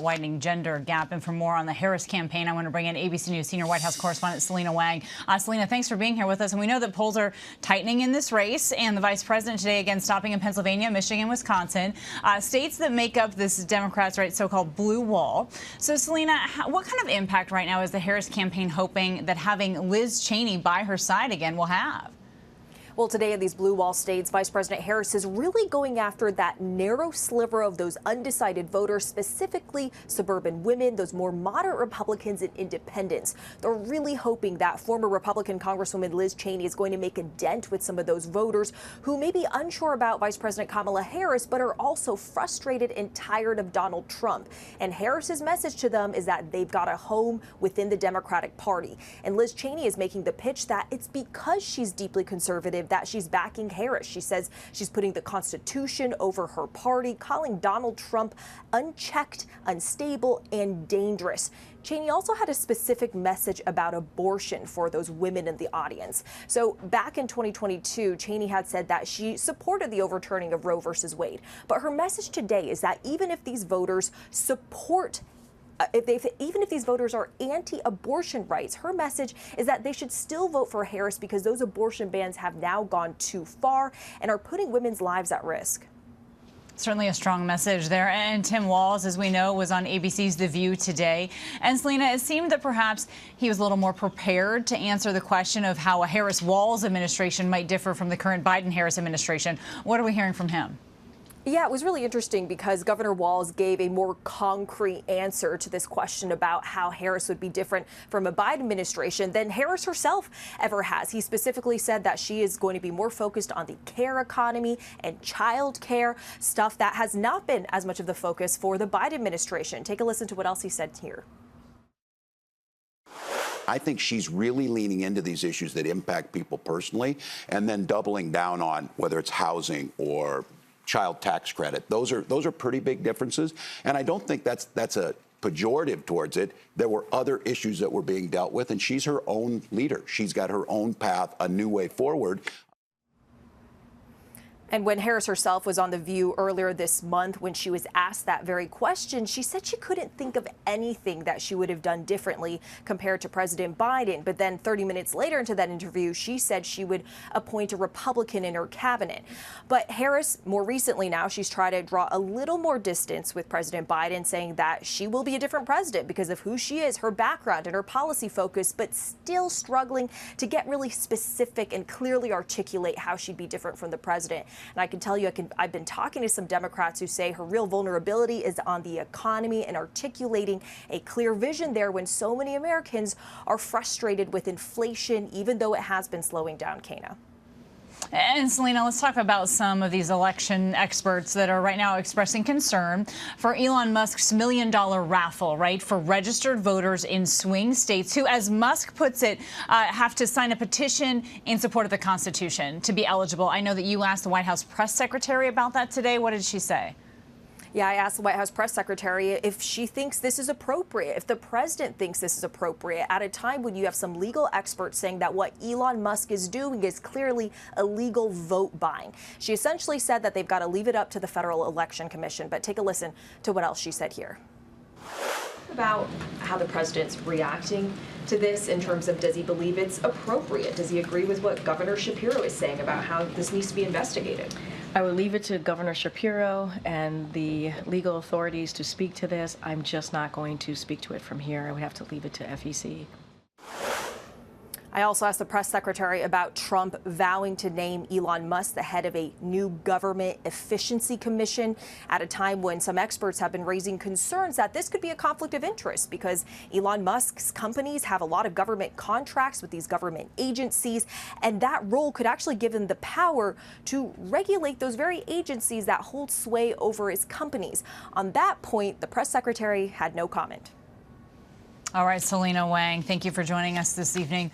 Widening gender gap. And for more on the Harris campaign, I want to bring in ABC News senior White House correspondent Selena Wang. Selena, thanks for being here with us. And we know that polls are tightening in this race, and the vice president today again stopping in Pennsylvania, Michigan, Wisconsin, states that make up this Democrats' so-called blue wall. So, Selena, what kind of impact right now is the Harris campaign hoping that having Liz Cheney by her side again will have? Well, today in these blue wall states, Vice President Harris is really going after that narrow sliver of those undecided voters, specifically suburban women, those more moderate Republicans and independents. They're really hoping that former Republican Congresswoman Liz Cheney is going to make a dent with some of those voters who may be unsure about Vice President Kamala Harris, but are also frustrated and tired of Donald Trump. And Harris's message to them is that they've got a home within the Democratic Party. And Liz Cheney is making the pitch that it's because she's deeply conservative that she's backing Harris. She says she's putting the Constitution over her party, calling Donald Trump unchecked, unstable, and dangerous. Cheney also had a specific message about abortion for those women in the audience. So back in 2022, Cheney had said that she supported the overturning of Roe versus Wade. But her message today is that even if these voters support even if these voters are anti-abortion rights, her message is that they should still vote for Harris because those abortion bans have now gone too far and are putting women's lives at risk. Certainly a strong message there. And Tim Walz, as we know, was on ABC's The View today. And Selena, it seemed that perhaps he was a little more prepared to answer the question of how a Harris-Walz administration might differ from the current Biden-Harris administration. What are we hearing from him? Yeah, it was really interesting because Governor Walz gave a more concrete answer to this question about how Harris would be different from a Biden administration than Harris herself ever has. He specifically said that she is going to be more focused on the care economy and child care, stuff that has not been as much of the focus for the Biden administration. Take a listen to what else he said here. I think she's really leaning into these issues that impact people personally and then doubling down on whether it's housing or child tax credit. Those are pretty big differences, and I don't think that's a pejorative towards it. There were other issues that were being dealt with, and she's her own leader. She's got her own path, a new way forward. And when Harris herself was on The View earlier this month, when she was asked that very question, she said she couldn't think of anything that she would have done differently compared to President Biden. But then 30 minutes later into that interview, she said she would appoint a Republican in her cabinet. But Harris, more recently now, she's tried to draw a little more distance with President Biden, saying that she will be a different president because of who she is, her background, and her policy focus, but still struggling to get really specific and clearly articulate how she'd be different from the president. And I can tell you, I've been talking to some Democrats who say her real vulnerability is on the economy and articulating a clear vision there when so many Americans are frustrated with inflation, even though it has been slowing down, Kana. And Selena, let's talk about some of these election experts that are right now expressing concern for Elon Musk's $1 million raffle, right, for registered voters in swing states who, as Musk puts it, have to sign a petition in support of the Constitution to be eligible. I know that you asked the White House press secretary about that today. What did she say? Yeah, I asked the White House press secretary if she thinks this is appropriate, if the president thinks this is appropriate, at a time when you have some legal experts saying that what Elon Musk is doing is clearly illegal vote buying. She essentially said that they've got to leave it up to the Federal Election Commission. But take a listen to what else she said here. About how the president's reacting to this in terms of, does he believe it's appropriate? Does he agree with what Governor Shapiro is saying about how this needs to be investigated? I would leave it to Governor Shapiro and the legal authorities to speak to this. I'm just not going to speak to it from here. I would have to leave it to FEC. I also asked the press secretary about Trump vowing to name Elon Musk the head of a new government efficiency commission at a time when some experts have been raising concerns that this could be a conflict of interest because Elon Musk's companies have a lot of government contracts with these government agencies, and that role could actually give him the power to regulate those very agencies that hold sway over his companies. On that point, the press secretary had no comment. All right, Selena Wang, thank you for joining us this evening.